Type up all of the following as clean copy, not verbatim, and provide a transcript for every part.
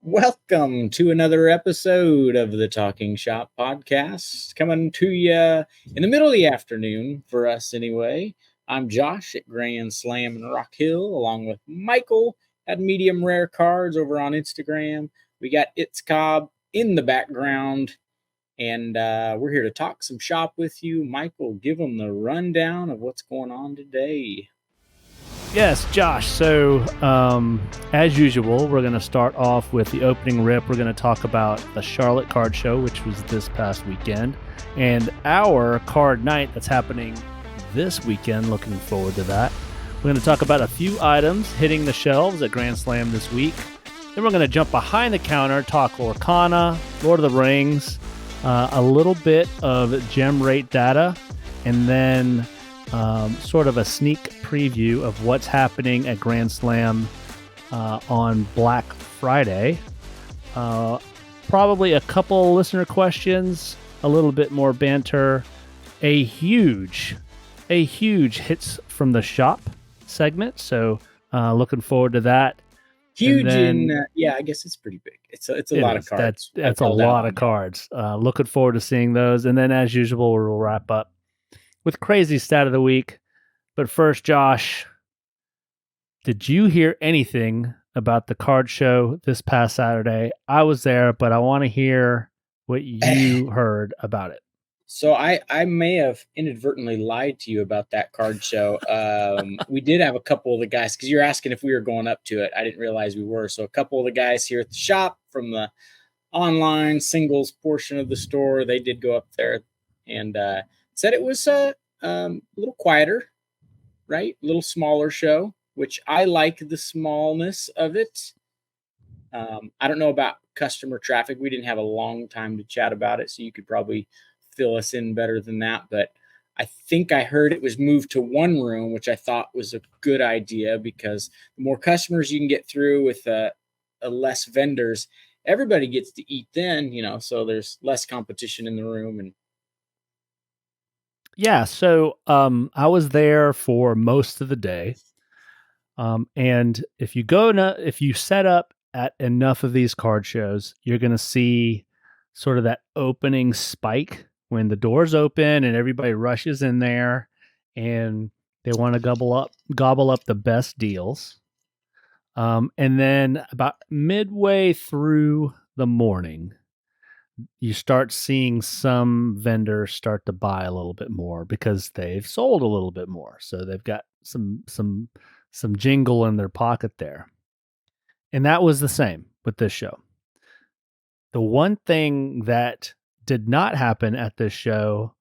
Welcome to another episode of the Talking Shop podcast, coming to you in the middle of the afternoon for us anyway. I'm Josh at Grand Slam in Rock Hill, along with Michael at Medium Rare Cards over on Instagram. We got It's Cobb in the background, and we're here to talk some shop with you. Michael, give them the rundown of what's going on today. Yes, Josh. So, as usual, we're going to start off with the opening rip. We're going to talk about the Charlotte Card Show, which was this past weekend, and our card night that's happening this weekend. Looking forward to that. We're going to talk about a few items hitting the shelves at Grand Slam this week. Then we're going to jump behind the counter, talk Lorcana, Lord of the Rings, a little bit of gem rate data, and then sort of a sneak preview of what's happening at Grand Slam on Black Friday. Probably a couple listener questions, a little bit more banter, a huge hits from the shop segment. So looking forward to that. Huge, yeah, I guess it's pretty big. It's a lot of cards. That's a lot of cards. Looking forward to seeing those. And then, as usual, we'll wrap up with crazy stat of the week. But first, Josh, did you hear anything about the card show this past Saturday? I was there, but I want to hear what you heard about it. So I may have inadvertently lied to you about that card show. We did have a couple of the guys, because you're asking if we were going up to it. I didn't realize we were. So a couple of the guys here at the shop from the online singles portion of the store, they did go up there and said it was a little quieter, right? A little smaller show, which I like the smallness of it. I don't know about customer traffic. We didn't have a long time to chat about it, so you could probably fill us in better than that. But I think I heard it was moved to one room, which I thought was a good idea, because the more customers you can get through with a less vendors, everybody gets to eat then, so there's less competition in the room. And yeah, so I was there for most of the day, and if you set up at enough of these card shows, you're going to see sort of that opening spike when the doors open and everybody rushes in there, and they want to gobble up the best deals, and then about midway through the morning, you start seeing some vendors start to buy a little bit more because they've sold a little bit more. So they've got some jingle in their pocket there. And that was the same with this show. The one thing that did not happen at this show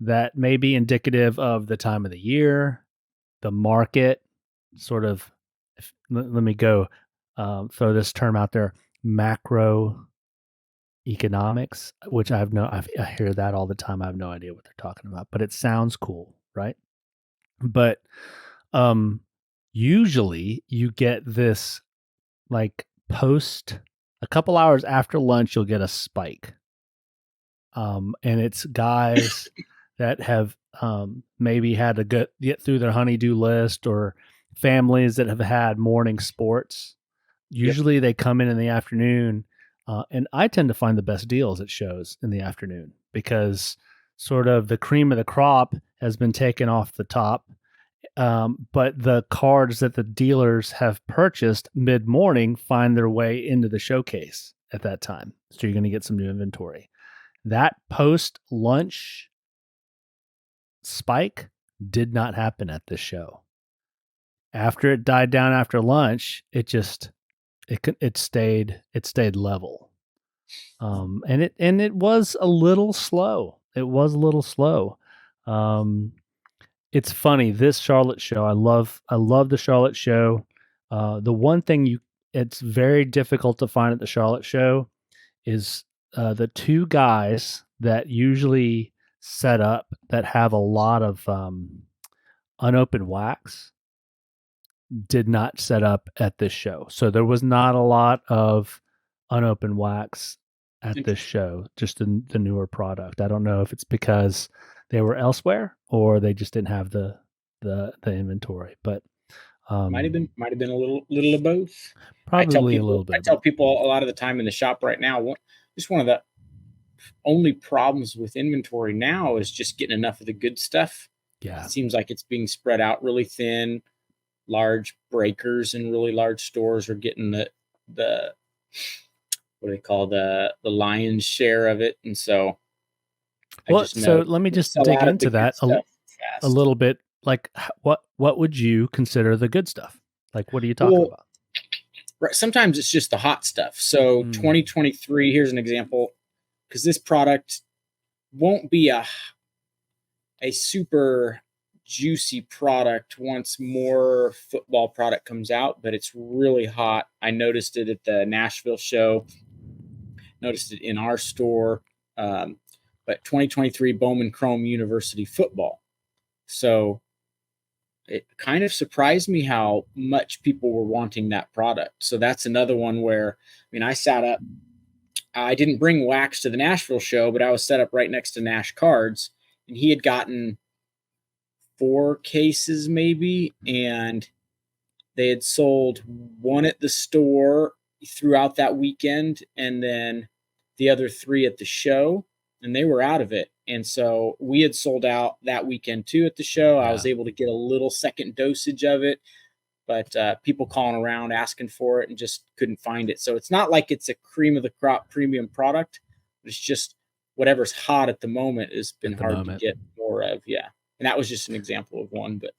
that may be indicative of the time of the year, the market, sort of, let me go throw this term out there, macro economics, which I hear that all the time. I have no idea what they're talking about, but it sounds cool, right? But usually you get this, like, post a couple hours after lunch, you'll get a spike, and it's guys that have maybe had to get through their honey-do list, or families that have had morning sports. Usually they come in the afternoon. And I tend to find the best deals at shows in the afternoon, because sort of the cream of the crop has been taken off the top. But the cards that the dealers have purchased mid-morning find their way into the showcase at that time. So you're going to get some new inventory. That post-lunch spike did not happen at this show. After it died down after lunch, it stayed level. And it was a little slow. It was a little slow. It's funny, this Charlotte show, I love the Charlotte show. The one thing it's very difficult to find at the Charlotte show is the two guys that usually set up that have a lot of unopened wax did not set up at this show. So there was not a lot of unopened wax at this show, just the newer product. I don't know if it's because they were elsewhere or they just didn't have the inventory, but might have been a little of both. Probably a little bit. I tell people a lot of the time in the shop right now, just one of the only problems with inventory now is just getting enough of the good stuff. Yeah. It seems like it's being spread out really thin. Large breakers and really large stores are getting the what do they call the lion's share of it, and so so let me just dig into that a little bit. Like, what would you consider the good stuff? Like, what are you talking about? Right, sometimes it's just the hot stuff. So 2023, here's an example, because this product won't be a super juicy product once more football product comes out, but it's really hot. I noticed it at the Nashville show, noticed it in our store, but 2023 Bowman Chrome University football. So it kind of surprised me how much people were wanting that product. So that's another one where, I mean, I sat up, I didn't bring wax to the Nashville show, but I was set up right next to Nash Cards, and he had gotten 4 cases maybe, and they had sold one at the store throughout that weekend and then the other 3 at the show, and they were out of it. And so we had sold out that weekend too at the show. Yeah. I was able to get a little second dosage of it, but people calling around asking for it and just couldn't find it. So it's not like it's a cream of the crop premium product. It's just whatever's hot at the moment has been hard to get more of. Yeah. And that was just an example of one. But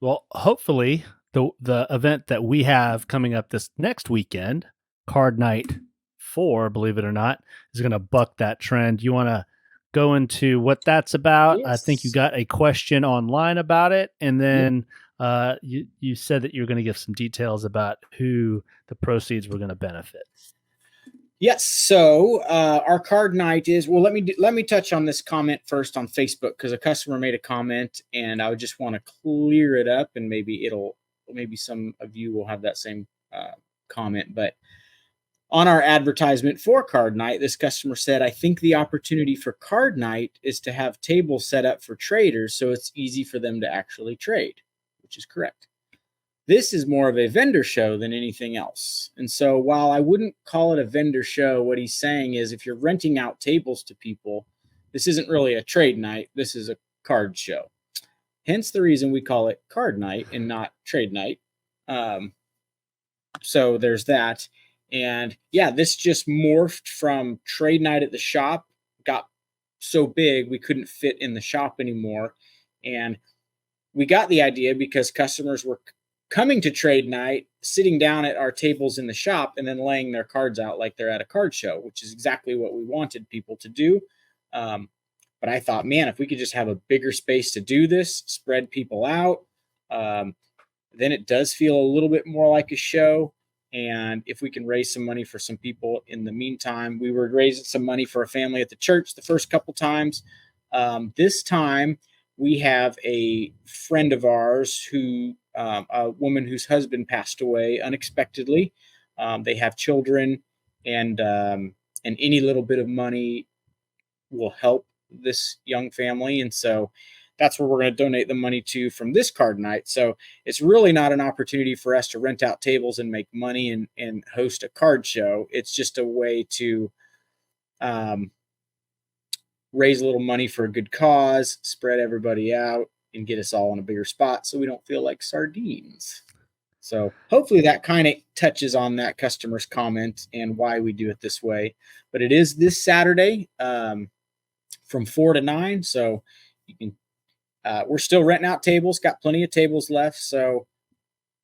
well, hopefully the event that we have coming up this next weekend, Card Night 4, believe it or not, is going to buck that trend. You want to go into what that's about? Yes. I think you got a question online about it, and then you said that you were going to give some details about who the proceeds were going to benefit. Yes. So our card night is, well, let me touch on this comment first on Facebook, because a customer made a comment and I would just want to clear it up, and maybe some of you will have that same comment. But on our advertisement for card night, this customer said, I think the opportunity for card night is to have tables set up for traders so it's easy for them to actually trade, which is correct. This is more of a vendor show than anything else. And so while I wouldn't call it a vendor show, what he's saying is if you're renting out tables to people, this isn't really a trade night. This is a card show. Hence the reason we call it card night and not trade night. So there's that. And yeah, this just morphed from trade night at the shop, got so big we couldn't fit in the shop anymore. And we got the idea because customers were coming to trade night, sitting down at our tables in the shop, and then laying their cards out like they're at a card show, which is exactly what we wanted people to do. But I thought, man, if we could just have a bigger space to do this, spread people out, then it does feel a little bit more like a show. And if we can raise some money for some people in the meantime, we were raising some money for a family at the church the first couple times. This time we have a friend of ours who, a woman whose husband passed away unexpectedly. They have children, and any little bit of money will help this young family. And so that's where we're going to donate the money to from this card night. So it's really not an opportunity for us to rent out tables and make money and host a card show. It's just a way to raise a little money for a good cause, spread everybody out, and get us all in a bigger spot so we don't feel like sardines. So hopefully that kind of touches on that customer's comment and why we do it this way. But it is this Saturday from 4 to 9. So you can We're still renting out tables, got plenty of tables left. So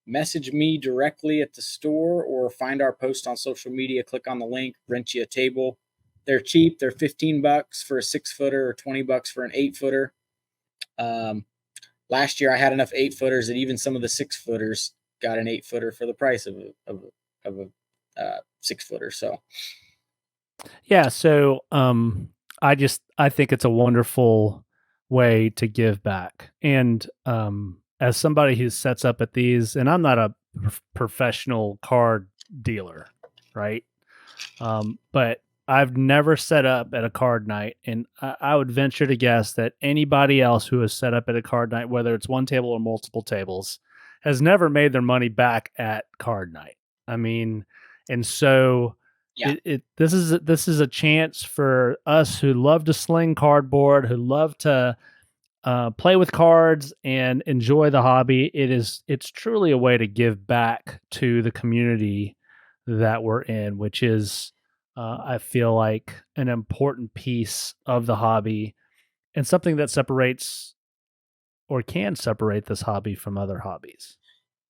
message me directly at the store or find our post on social media, click on the link, rent you a table. They're cheap. They're $15 for a 6-footer or $20 for an 8-footer. Last year I had enough 8-footers that even some of the 6-footers got an 8-footer for the price of a 6-footer. So yeah. So I think it's a wonderful way to give back. And as somebody who sets up at these, and I'm not a professional card dealer, right? But I've never set up at a card night, and I would venture to guess that anybody else who has set up at a card night, whether it's one table or multiple tables, has never made their money back at card night. I mean, and so yeah, this is a chance for us who love to sling cardboard, who love to play with cards and enjoy the hobby. It's truly a way to give back to the community that we're in, which is I feel like an important piece of the hobby and something that separates or can separate this hobby from other hobbies.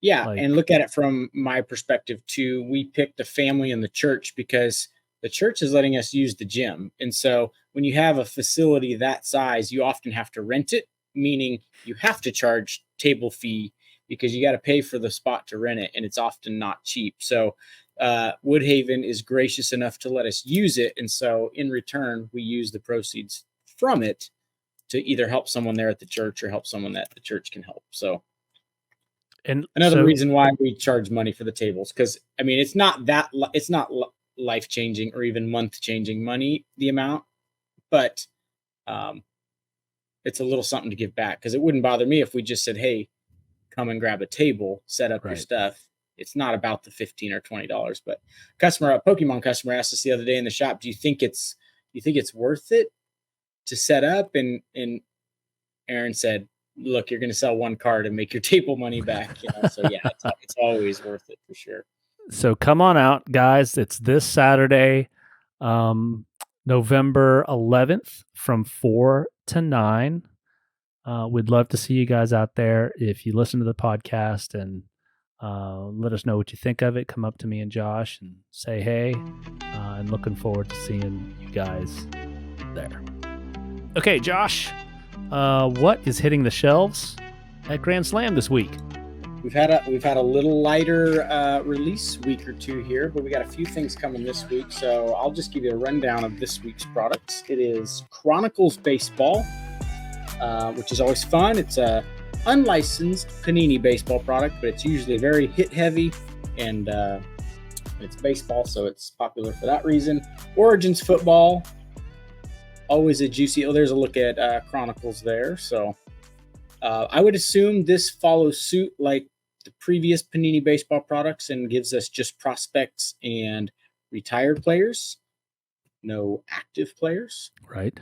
yeah. Like, And look at it from my perspective too. We picked the family and the church because the church is letting us use the gym. And so when you have a facility that size, you often have to rent it, meaning you have to charge table fee because you got to pay for the spot to rent it. And it's often not cheap. So Woodhaven is gracious enough to let us use it. And so in return, we use the proceeds from it to either help someone there at the church or help someone that the church can help. So and another so, reason why we charge money for the tables, because I mean, it's not life changing or even month changing money, the amount, but it's a little something to give back, because it wouldn't bother me if we just said, hey, come and grab a table, set up your stuff. It's not about the $15 or $20. But a Pokemon customer asked us the other day in the shop, do you think it's worth it to set up? And Aaron said, look, you're going to sell one card and make your table money back. So yeah, it's always worth it for sure. So come on out, guys. It's this Saturday, November 11th from 4 to 9. We'd love to see you guys out there. If you listen to the podcast and let us know what you think of it, come up to me and Josh and say hey. And looking forward to seeing you guys there. Okay, Josh, what is hitting the shelves at Grand Slam this week? We've had a little lighter release week or two here, but we got a few things coming this week. So I'll just give you a rundown of this week's products. It is Chronicles Baseball, which is always fun. It's a unlicensed Panini baseball product, but it's usually very hit heavy, and it's baseball, so it's popular for that reason. Origins Football, always a juicy. Oh, there's a look at Chronicles there. So I would assume this follows suit like the previous Panini baseball products and gives us just prospects and retired players, no active players. Right.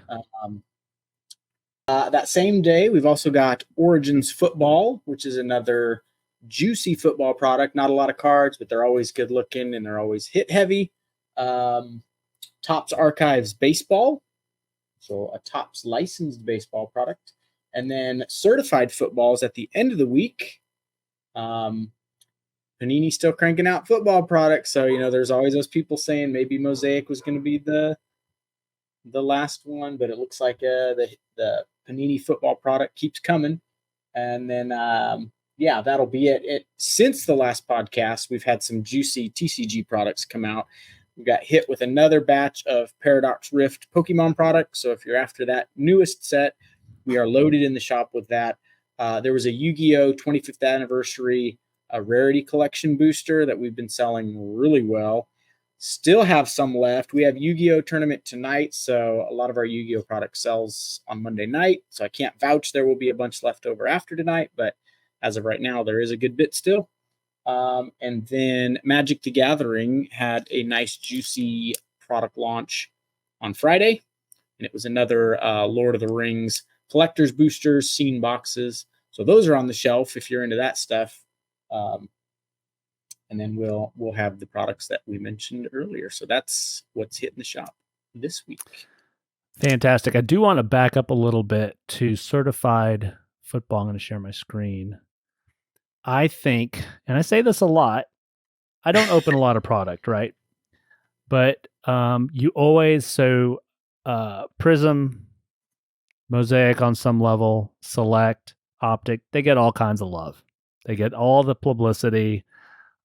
That same day, we've also got Origins Football, which is another juicy football product. Not a lot of cards, but they're always good looking and they're always hit heavy. Topps Archives Baseball, so a Topps licensed baseball product. And then Certified Footballs at the end of the week. Panini's still cranking out football products, so there's always those people saying maybe Mosaic was going to be the last one, but it looks like the Panini football product keeps coming. And then that'll be it. Since the last podcast, we've had some juicy TCG products come out. We got hit with another batch of Paradox Rift Pokemon products, so if you're after that newest set, we are loaded in the shop with that. There was a Yu-Gi-Oh! 25th anniversary a rarity collection booster that we've been selling really well. Still have some left. We have Yu-Gi-Oh! Tournament tonight, so a lot of our Yu-Gi-Oh! Product sells on Monday night, so I can't vouch there will be a bunch left over after tonight, but as of right now, there is a good bit still. And then Magic the Gathering had a nice, juicy product launch on Friday, and it was another Lord of the Rings collector's boosters, scene boxes. So those are on the shelf if you're into that stuff. And then we'll have the products that we mentioned earlier. So that's what's hitting the shop this week. Fantastic. I do want to back up a little bit to Certified football. I'm going to share my screen. I think, and I say this a lot, I don't open a lot of product, right? But you always, Prism, Mosaic on some level, Select, Optic, they get all kinds of love. They get all the publicity.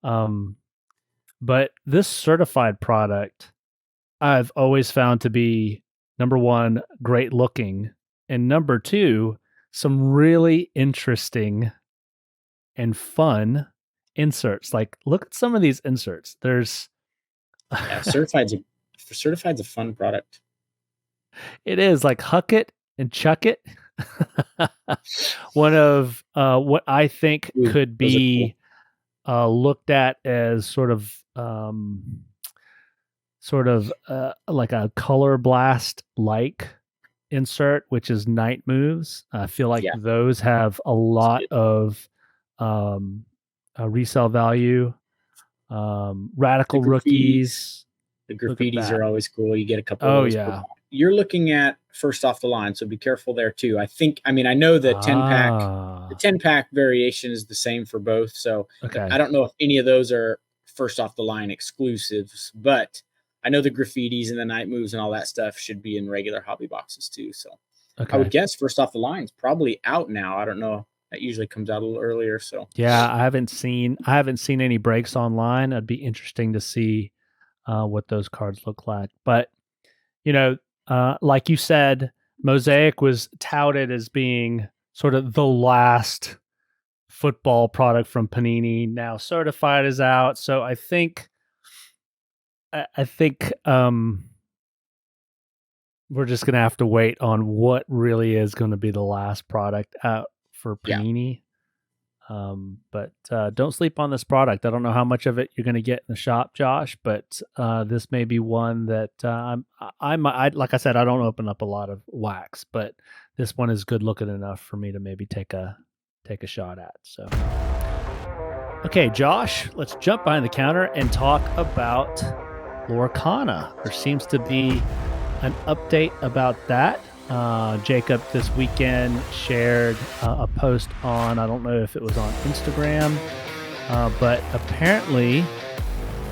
But this certified product, I've always found to be, number one, great looking, and number two, some really interesting and fun inserts. Like, look at some of these inserts. There's Certified's a fun product. It is like huck it and chuck it. One of what I think could be cool. Looked at as sort of like a color blast like insert, which is night moves. I feel like those have a lot of resale value. Radical rookies. The graffitis are always cool. You get a couple of those. Yeah. You're looking at first off the line, so be careful there too. I know the 10-pack variation is the same for both. So I don't know if any of those are first off the line exclusives, but I know the graffitis and the night moves and all that stuff should be in regular hobby boxes too. So I would guess first off the line is probably out now. I don't know. That usually comes out a little earlier. So yeah, I haven't seen any breaks online. It'd be interesting to see what those cards look like. But like you said, Mosaic was touted as being sort of the last football product from Panini. Now Certified is out, so I think we're just gonna have to wait on what really is going to be the last product out for Panini. Yeah. But don't sleep on this product. I don't know how much of it you're going to get in the shop, Josh, but this may be one that I like I said, I don't open up a lot of wax, but this one is good looking enough for me to maybe take a shot at. So, okay, Josh, let's jump behind the counter and talk about Lorcana. There seems to be an update about that. Jacob this weekend shared a post on, I don't know if it was on Instagram, but apparently,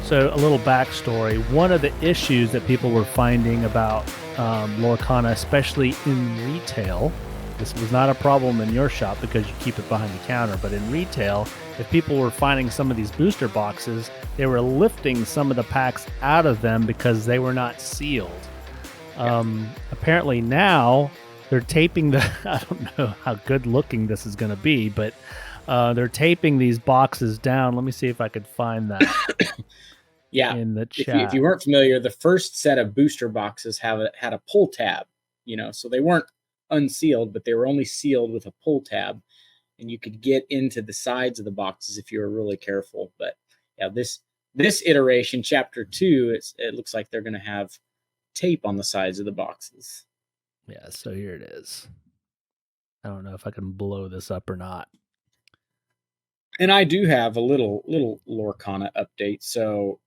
so a little backstory, one of the issues that people were finding about Lorcana, especially in retail, this was not a problem in your shop because you keep it behind the counter, but in retail, if people were finding some of these booster boxes, they were lifting some of the packs out of them because they were not sealed. Apparently now they're taping I don't know how good looking this is going to be, but they're taping these boxes down. Let me see if I could find that. In the chat. If you weren't familiar, the first set of booster boxes had a pull tab, so they weren't unsealed, but they were only sealed with a pull tab, and you could get into the sides of the boxes if you were really careful. But yeah, this iteration, chapter 2, it looks like they're going to have tape on the sides of the boxes. Yeah, so here it is. I don't know if I can blow this up or not. And I do have a little Lorcana update. So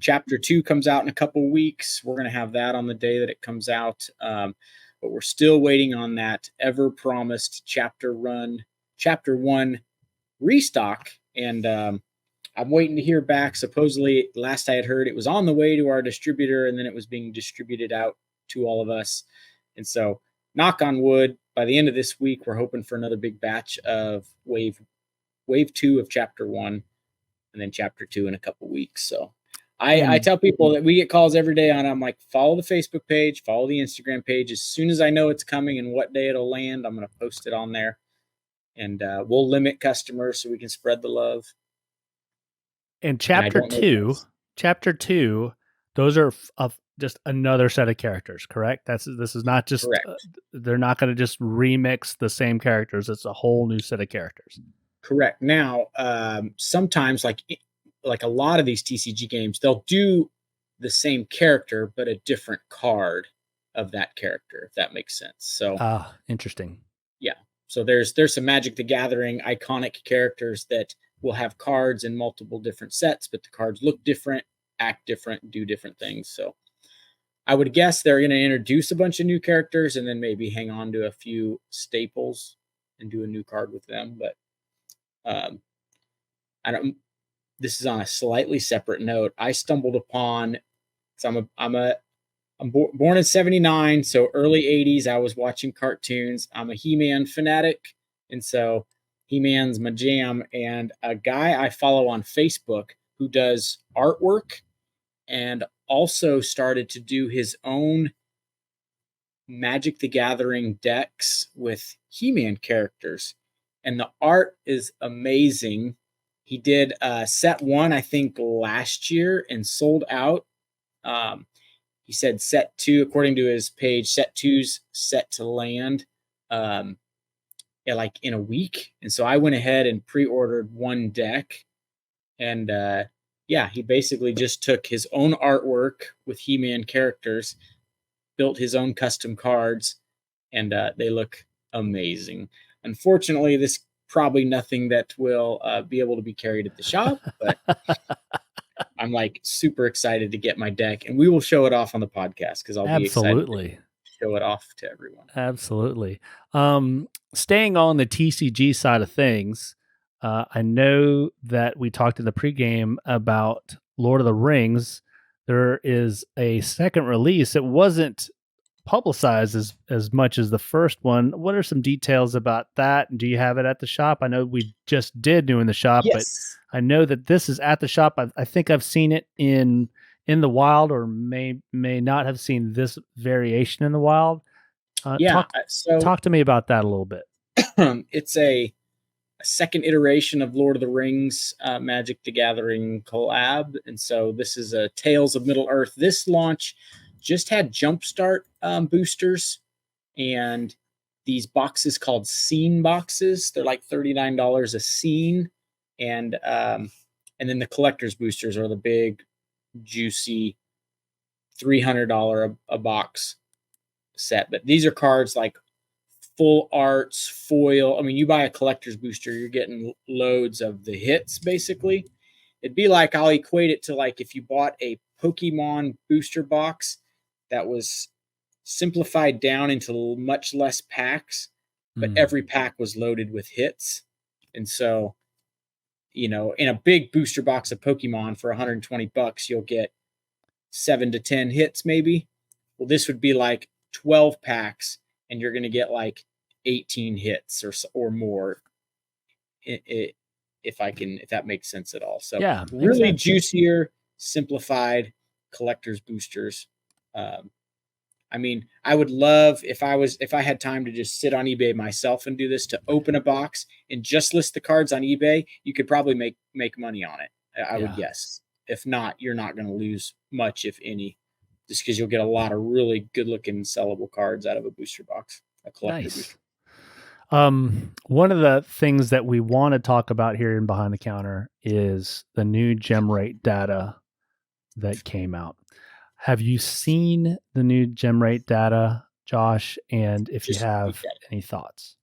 chapter 2 comes out in a couple weeks. We're going to have that on the day that it comes out. But we're still waiting on that ever promised chapter 1 restock. And I'm waiting to hear back. Supposedly, last I had heard, it was on the way to our distributor, and then it was being distributed out to all of us. And so, knock on wood, by the end of this week, we're hoping for another big batch of wave 2 of chapter 1, and then chapter 2 in a couple weeks. So I tell people that we get calls every day on it. I'm like, follow the Facebook page, follow the Instagram page. As soon as I know it's coming and what day it'll land, I'm going to post it on there. And we'll limit customers so we can spread the love. And chapter 2, those are just another set of characters, correct? This is not just they're not going to just remix the same characters. It's a whole new set of characters. Correct. Now, sometimes like a lot of these TCG games, they'll do the same character but a different card of that character, if that makes sense. So interesting. Yeah. So there's some Magic the Gathering iconic characters that will have cards in multiple different sets, but the cards look different, act different, do different things. So I would guess they're going to introduce a bunch of new characters and then maybe hang on to a few staples and do a new card with them. But um, I don't. This is on a slightly separate note. I stumbled upon. So I'm born in '79, so early '80s. I was watching cartoons. I'm a He-Man fanatic, and so He-Man's my jam. And a guy I follow on Facebook who does artwork and also started to do his own Magic the Gathering decks with He-Man characters. And the art is amazing. He did set one, I think, last year and sold out. He said set two, according to his page, set two's set to land like in a week. And so I went ahead and pre-ordered one deck. And yeah, he basically just took his own artwork with He-Man characters, built his own custom cards, and they look amazing. Unfortunately, this probably nothing that will be able to be carried at the shop, but I'm like super excited to get my deck, and we will show it off on the podcast because I'll be excited to show it off to everyone. Absolutely. Staying on the TCG side of things, I know that we talked in the pregame about Lord of the Rings. There is a second release. It wasn't publicized as much as the first one. What are some details about that? Do you have it at the shop? I know we just did do in the shop, yes. But I know that this is at the shop. I think I've seen it in the wild, or may not have seen this variation in the wild. Talk to me about that a little bit. It's a second iteration of Lord of the Rings Magic the Gathering collab. And so this is a Tales of Middle Earth. This launch just had Jumpstart boosters and these boxes called scene boxes. They're like $39 a scene. And then the collector's boosters are the big, juicy $300 a box set. But these are cards like full arts, foil. I mean, you buy a collector's booster, you're getting loads of the hits, basically. It'd be like, I'll equate it to like if you bought a Pokemon booster box that was simplified down into much less packs, but every pack was loaded with hits. And so, you know, in a big booster box of Pokemon for $120, you'll get 7 to 10 hits maybe. Well, this would be like 12 packs and you're going to get like 18 hits or more, if that makes sense at all. So yeah, really juicier, simplified collector's boosters. I mean, I would love if I had time to just sit on eBay myself and do this, to open a box and just list the cards on eBay. You could probably make money on it. I would guess. If not, you're not going to lose much, if any, just because you'll get a lot of really good looking sellable cards out of a booster box, a collector booster. One of the things that we want to talk about here in Behind the Counter is the new gem rate data that came out. Have you seen the new gem rate data, Josh? And if you have any thoughts?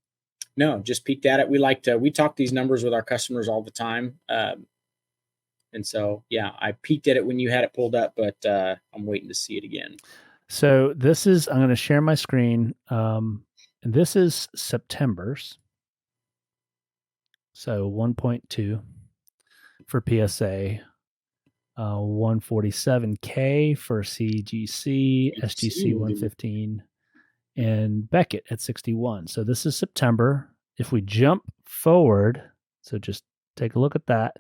No, just peeked at it. We talk these numbers with our customers all the time. And so, yeah, I peeked at it when you had it pulled up, but I'm waiting to see it again. So I'm going to share my screen. And this is September's. So 1.2 for PSA, 147K for CGC, SGC 115, and Beckett at 61. So this is September. If we jump forward, so just take a look at that.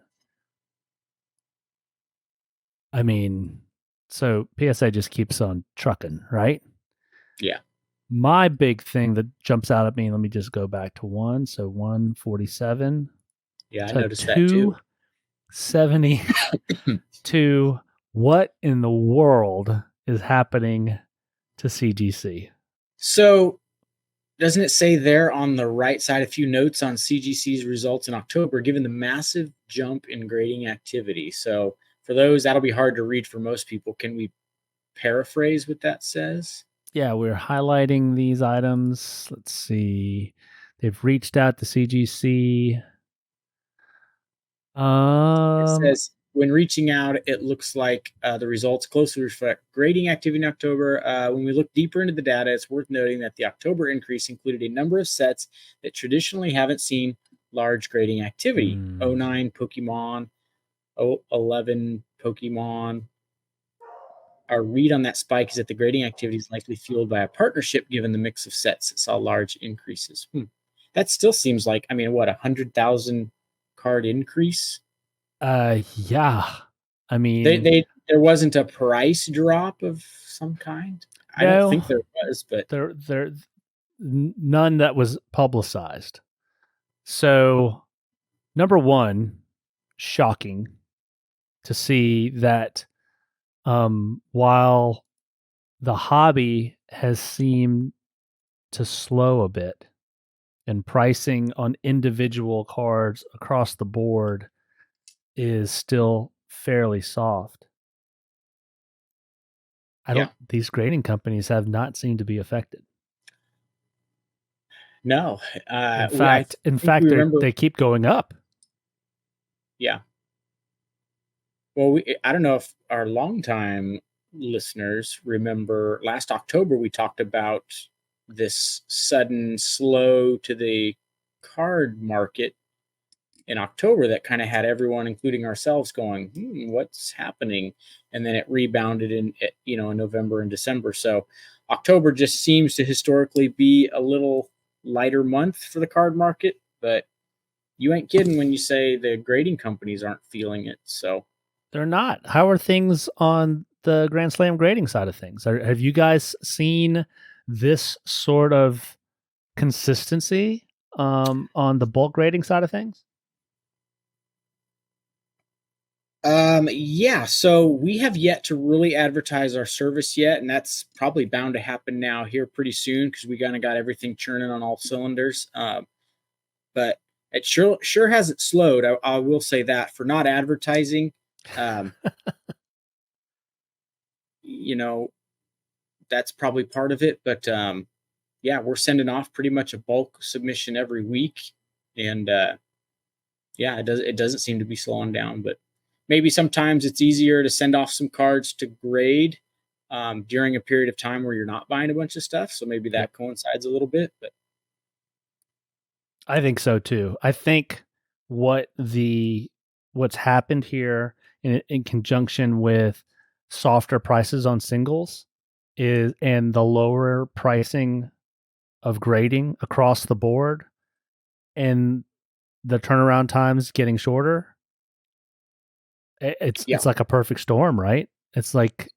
I mean, so PSA just keeps on trucking, right? Yeah. My big thing that jumps out at me, let me just go back to one. So 147. Yeah, I noticed that too. 272. What in the world is happening to CGC? So doesn't it say there on the right side a few notes on CGC's results in October, given the massive jump in grading activity? So for those, that'll be hard to read for most people. Can we paraphrase what that says? Yeah, we're highlighting these items. Let's see. They've reached out to CGC. It says When reaching out, it looks like the results closely reflect grading activity in October. When we look deeper into the data, it's worth noting that the October increase included a number of sets that traditionally haven't seen large grading activity. Mm. 09 Pokemon, 11 Pokemon. Our read on that spike is that the grading activity is likely fueled by a partnership given the mix of sets that saw large increases. That still seems like, I mean, what, 100,000 card increase? Yeah. I mean, There wasn't a price drop of some kind. I don't no, think there was, but there none that was publicized. So, number one, shocking to see that while the hobby has seemed to slow a bit and pricing on individual cards across the board is still fairly soft. yeah, These grading companies have not seemed to be affected. no. In I fact, in think we fact, remember. they keep going up. Yeah. Well, I don't know if our longtime listeners remember last October we talked about this sudden slow to the card market in October that kind of had everyone, including ourselves, going, "What's happening?" And then it rebounded in November and December. So October just seems to historically be a little lighter month for the card market, but you ain't kidding when you say the grading companies aren't feeling it. So They're not. How are things on the Grand Slam grading side of things? Have you guys seen this sort of consistency on the bulk grading side of things? Yeah, so we have yet to really advertise our service yet, and that's probably bound to happen now here pretty soon because we kind of got everything churning on all cylinders. But it sure hasn't slowed. I will say that for not advertising, um, you know, that's probably part of it. But yeah, we're sending off pretty much a bulk submission every week, and yeah, it doesn't seem to be slowing down. But maybe sometimes it's easier to send off some cards to grade during a period of time where you're not buying a bunch of stuff. So maybe Yep. that coincides a little bit. But I think so too. I think what's happened here in conjunction with softer prices on singles is and the lower pricing of grading across the board and the turnaround times getting shorter. yeah, It's like a perfect storm, right? It's like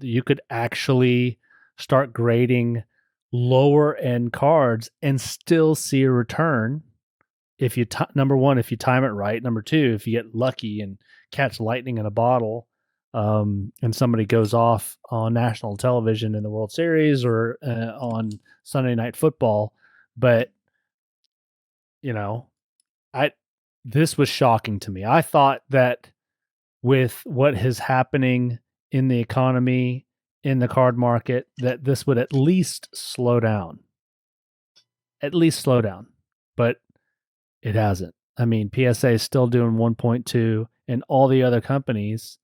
you could actually start grading lower end cards and still see a return if number one, if you time it right. Number two, if you get lucky and catch lightning in a bottle, and somebody goes off on national television in the World Series or on Sunday Night Football. But you know, I this was shocking to me. I thought that with what is happening in the economy, in the card market, that this would at least slow down. At least slow down. But it hasn't. I mean, PSA is still doing 1.2, and all the other companies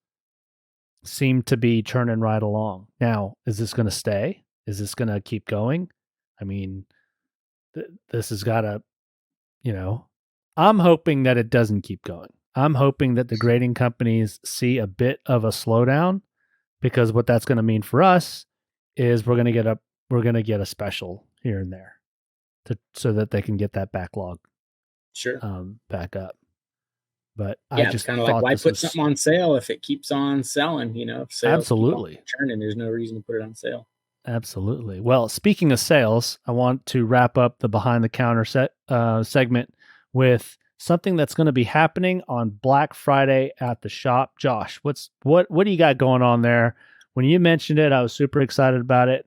seem to be churning right along. Now, is this going to stay? Is this going to keep going? I mean, this has got to, you know, I'm hoping that it doesn't keep going. I'm hoping that the grading companies see a bit of a slowdown, because what that's going to mean for us is we're going to get a special here and there so that they can get that backlog sure. back up. But I Yeah, it's just kind of like thought why this put was something on sale if it keeps on selling? If sales keep on absolutely, churning, there's no reason to put it on sale. absolutely. Well, speaking of sales, I want to wrap up the behind the counter segment with something that's going to be happening on Black Friday at the shop. Josh, what do you got going on there? When you mentioned it, I was super excited about it.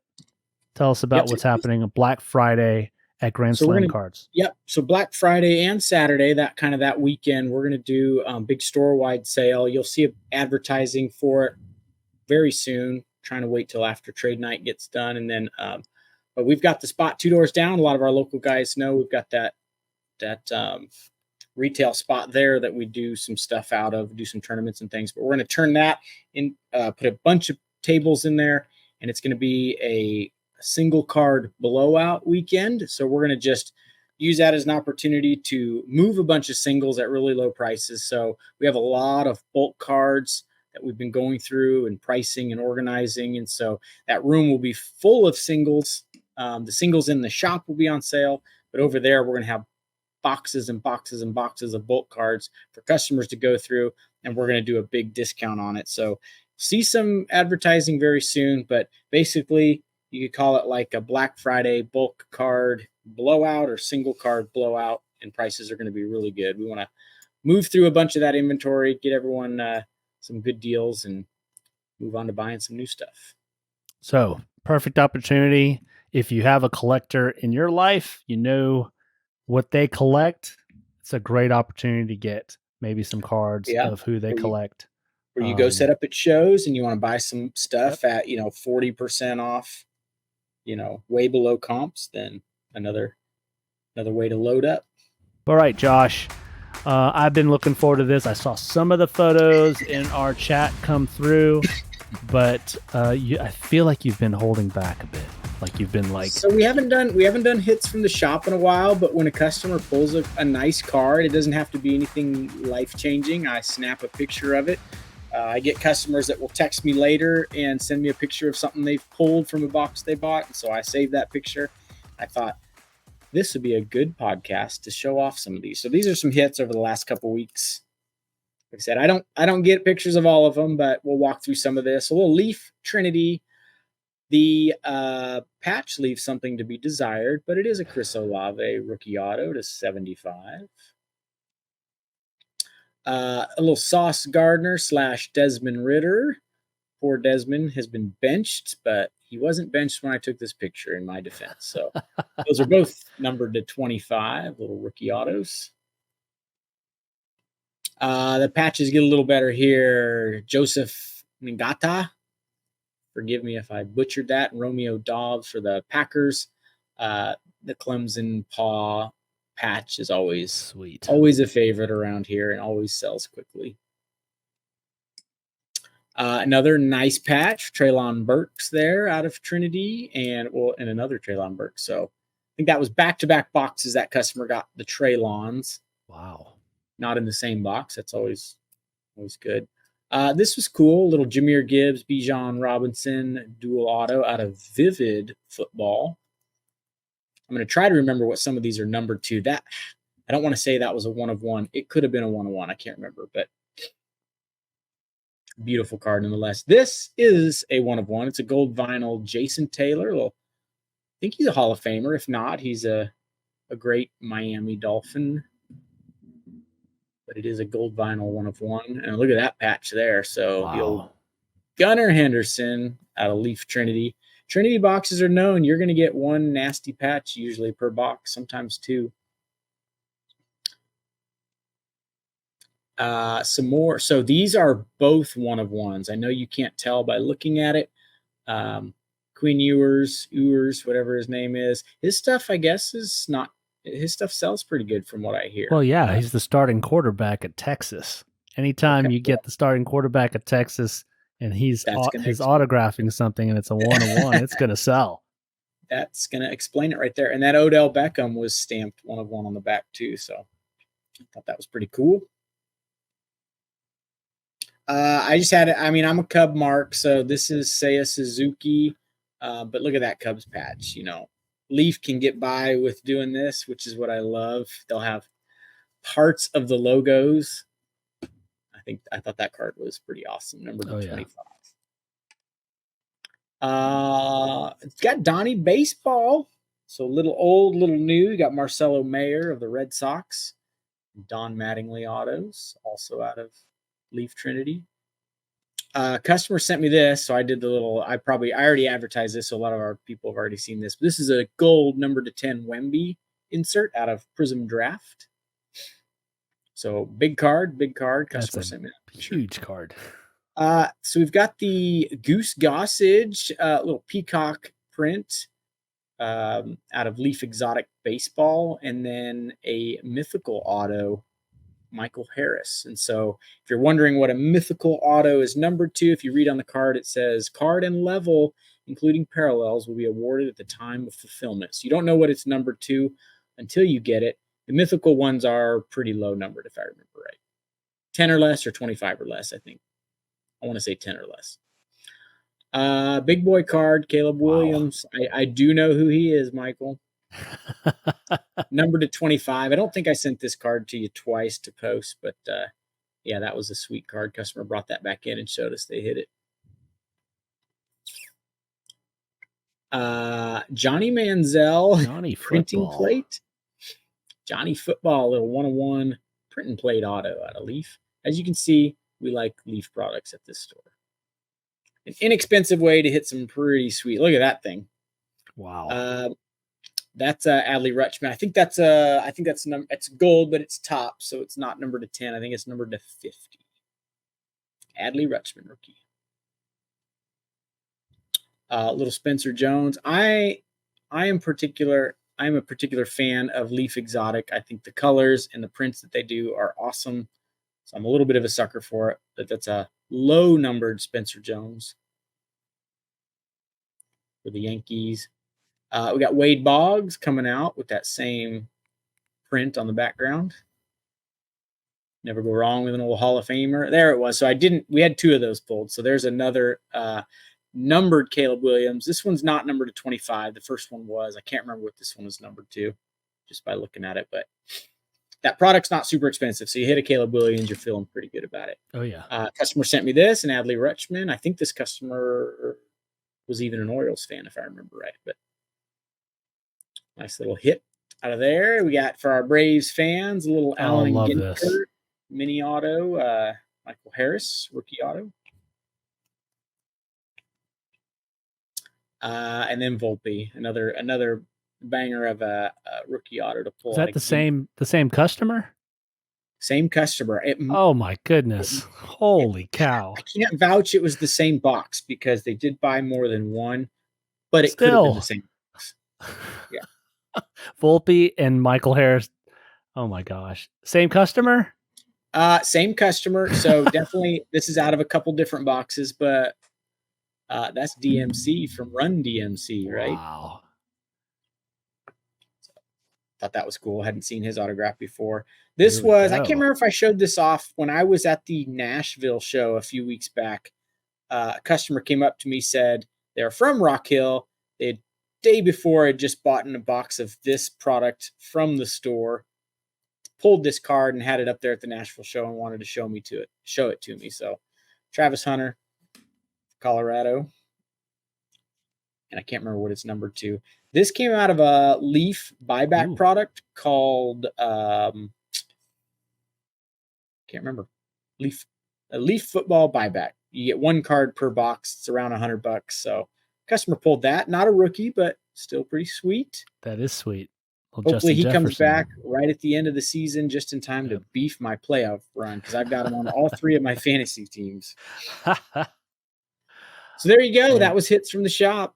Tell us Yeah, about what's happening on Black Friday at Grand so we're Slam gonna. Cards. Yep. So Black Friday and Saturday, that weekend, we're gonna do big store wide sale. You'll see advertising for it very soon. Trying to wait till after trade night gets done, and then. But we've got the spot two doors down. A lot of our local guys know we've got that retail spot there that we do some stuff out of, do some tournaments and things. But we're going to turn that in, put a bunch of tables in there, and it's going to be a single card blowout weekend. So we're going to just use that as an opportunity to move a bunch of singles at really low prices. So we have a lot of bulk cards that we've been going through and pricing and organizing. And so that room will be full of singles. The singles in the shop will be on sale, but over there, we're going to have boxes and boxes and boxes of bulk cards for customers to go through, and we're going to do a big discount on it. So see some advertising very soon, but basically you could call it like a Black Friday bulk card blowout or single card blowout, and prices are going to be really good. We want to move through a bunch of that inventory, get everyone some good deals, and move on to buying some new stuff. So perfect opportunity. If you have a collector in your life, you know what they collect. It's a great opportunity to get maybe some cards of who they collect. Or you go set up at shows and you want to buy some stuff at 40% off, way below comps, then another way to load up. All right, Josh. I've been looking forward to this. I saw some of the photos in our chat come through, but I feel like you've been holding back a bit. Like you've been like. So we haven't done hits from the shop in a while, but when a customer pulls a nice card, it doesn't have to be anything life-changing. I snap a picture of it. I get customers that will text me later and send me a picture of something they've pulled from a box they bought, and so I save that picture. I thought this would be a good podcast to show off some of these. So these are some hits over the last couple weeks. Like I said, I don't get pictures of all of them, but we'll walk through some of this. A little Leaf Trinity. The patch leaves something to be desired, but it is a Chris Olave rookie auto to 75. A little Sauce Gardner / Desmond Ritter. Poor Desmond has been benched, but he wasn't benched when I took this picture, in my defense. So those are both numbered to 25, little rookie autos. The patches get a little better here. Joseph Ngata. Forgive me if I butchered that. Romeo Dobbs for the Packers. The Clemson paw patch is always a favorite around here and always sells quickly. Another nice patch, Treylon Burks there out of Trinity, and another Treylon Burks. So I think that was back-to-back boxes that customer got the Treylons. Wow. Not in the same box. That's always good. This was cool. Little Jahmyr Gibbs, Bijan Robinson dual auto out of Vivid Football. I'm going to try to remember what some of these are numbered to. That I don't want to say that was a 1-of-1. It could have been a 1-of-1. I can't remember, but beautiful card nonetheless. This is a 1-of-1. It's a gold vinyl Jason Taylor. Well, I think he's a Hall of Famer. If not, he's a great Miami Dolphin. But it is a gold vinyl 1-of-1. And look at that patch there. So The old Gunnar Henderson out of Leaf Trinity. Trinity boxes are known. You're going to get one nasty patch usually per box, sometimes two. Some more. So these are both 1-of-1s. I know you can't tell by looking at it. Queen Ewers, whatever his name is. His stuff, I guess, is not. His stuff sells pretty good from what I hear. Well, yeah, he's the starting quarterback at Texas. Anytime you get the starting quarterback at Texas and he's autographing something and it's a 1-of-1, it's going to sell. That's going to explain it right there. And that Odell Beckham was stamped 1-of-1 on the back too. So I thought that was pretty cool. I just had, I'm a Cub mark, so this is Seiya Suzuki. But look at that Cubs patch, Leaf can get by with doing this, which is what I love. They'll have parts of the logos. I thought that card was pretty awesome. Number 25. It's got Donnie Baseball. So a little old, little new. You got Marcelo Mayer of the Red Sox. Don Mattingly autos, also out of Leaf Trinity. Customer sent me this, so I did the little. I already advertised this, so a lot of our people have already seen this. But this is a gold number to 10 Wemby insert out of Prism Draft. So big card. Customer sent me that. Huge card. So we've got the Goose Gossage, little peacock print out of Leaf Exotic Baseball, and then a mythical auto Michael Harris. And so if you're wondering what a mythical auto is numbered to, if you read on the card, it says card and level, including parallels, will be awarded at the time of fulfillment. So you don't know what it's numbered to until you get it. The mythical ones are pretty low numbered, if I remember right. 10 or less, or 25 or less, I think. I want to say 10 or less. Big boy card, Caleb Williams. I do know who he is, Michael. Numbered to 25. I don't think I sent this card to you twice to post, but yeah, that was a sweet card. Customer brought that back in and showed us they hit it. Johnny Manziel, Johnny printing Football. plate. Johnny Football, little 101 print and plate auto out of Leaf. As you can see, we like Leaf products at this store. An inexpensive way to hit some pretty sweet. Look at that thing. Wow. That's Adley Rutschman. I think that's it's gold, but it's top, so it's not numbered to 10. I think it's numbered to 50. Adley Rutschman rookie. Little Spencer Jones. I'm a particular fan of Leaf Exotic. I think the colors and the prints that they do are awesome. So I'm a little bit of a sucker for it. But that's a low numbered Spencer Jones for the Yankees. We got Wade Boggs coming out with that same print on the background. Never go wrong with an old Hall of Famer. There it was. So we had two of those pulled. So there's another numbered Caleb Williams. This one's not numbered to 25. The first one was. I can't remember what this one was numbered to just by looking at it. But that product's not super expensive. So you hit a Caleb Williams, you're feeling pretty good about it. Oh, yeah. Customer sent me this, an Adley Rutschman. I think this customer was even an Orioles fan, if I remember right. But nice little hit out of there. We got, for our Braves fans, a little Allen love and this. Ginter mini auto, Michael Harris, rookie auto. And then Volpe, another banger of a rookie auto to pull. Is that the same customer? Same customer. Oh my goodness. Holy cow. I can't vouch it was the same box because they did buy more than one, but it could have been the same box. Yeah. Volpe and Michael Harris. Oh my gosh. Same customer? Same customer. So definitely this is out of a couple different boxes, but that's DMC from Run DMC, right? Wow. Thought that was cool. Hadn't seen his autograph before. This was, I can't remember if I showed this off when I was at the Nashville show a few weeks back. A customer came up to me, said they're from Rock Hill. The day before had just bought in a box of this product from the store, pulled this card and had it up there at the Nashville show and wanted to show it to me. So Travis Hunter, Colorado. And I can't remember what it's numbered to. This came out of a Leaf buyback product called can't remember. A Leaf football buyback. You get one card per box. It's around $100. So customer pulled that. Not a rookie, but still pretty sweet. That is sweet. Hopefully he comes back right at the end of the season just in time to beef my playoff run because I've got him on all three of my fantasy teams. So there you go. Yeah. That was hits from the shop.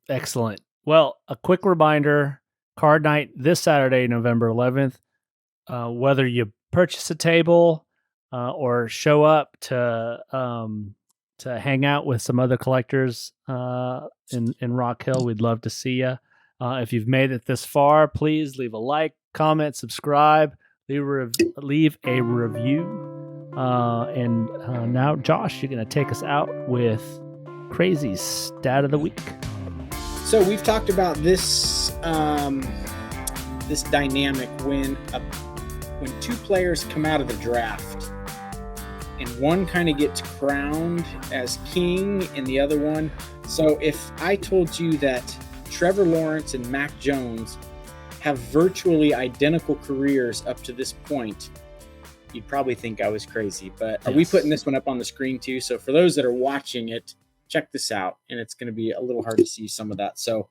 Excellent. Well, a quick reminder, card night this Saturday, November 11th. Whether you purchase a table or show up to hang out with some other collectors in Rock Hill, we'd love to see you. If you've made it this far, please leave a like, comment, subscribe, leave a review. And now, Josh, you're going to take us out with Crazy Stat of the Week. So we've talked about this this dynamic when two players come out of the draft and one kind of gets crowned as king and the other one. So if I told you that Trevor Lawrence and Mac Jones have virtually identical careers up to this point, you'd probably think I was crazy. But are we putting this one up on the screen too? So for those that are watching it, check this out, and it's going to be a little hard to see some of that. So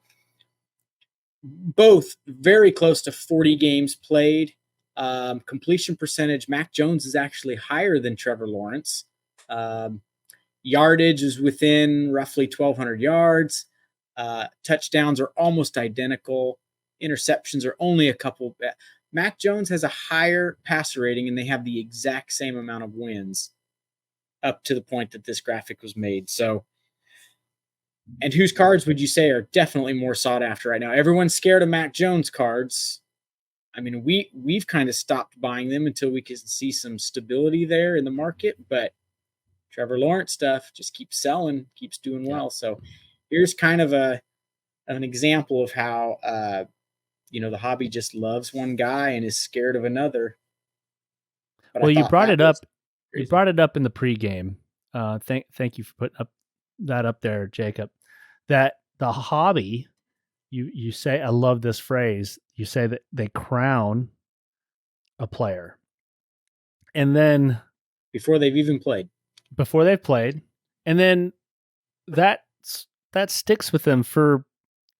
both very close to 40 games played. Completion percentage, Mac Jones is actually higher than Trevor Lawrence. Yardage is within roughly 1,200 yards. Touchdowns are almost identical. Interceptions are only a couple. Mac Jones has a higher passer rating, and they have the exact same amount of wins up to the point that this graphic was made. So, and whose cards would you say are definitely more sought after right now? Everyone's scared of Mac Jones cards. I mean, we've kind of stopped buying them until we can see some stability there in the market, but Trevor Lawrence stuff just keeps selling, keeps doing well. So here's kind of an example of how the hobby just loves one guy and is scared of another. But well, you brought it up. You brought it up in the pregame. Thank you for putting that up there, Jacob. That the hobby, you say, I love this phrase. You say that they crown a player, and then before they've even played, and then that sticks with them for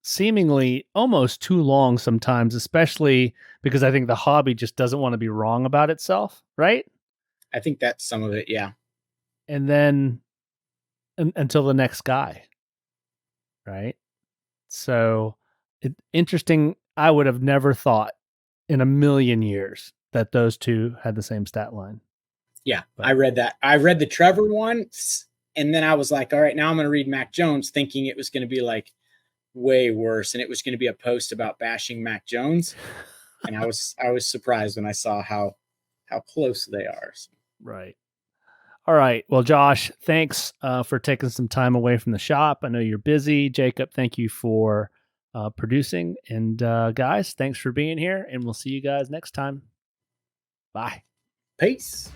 seemingly almost too long sometimes, especially because I think the hobby just doesn't want to be wrong about itself, right? I think that's some of it, yeah. And then until the next guy, right? So interesting. I would have never thought in a million years that those two had the same stat line. Yeah, but I read that. I read the Trevor one, and then I was like, all right, now I'm going to read Mac Jones, thinking it was going to be like way worse, and it was going to be a post about bashing Mac Jones. And I was surprised when I saw how close they are. Right. All right. Well, Josh, thanks for taking some time away from the shop. I know you're busy. Jacob, thank you for producing. And guys, thanks for being here. And we'll see you guys next time. Bye. Peace.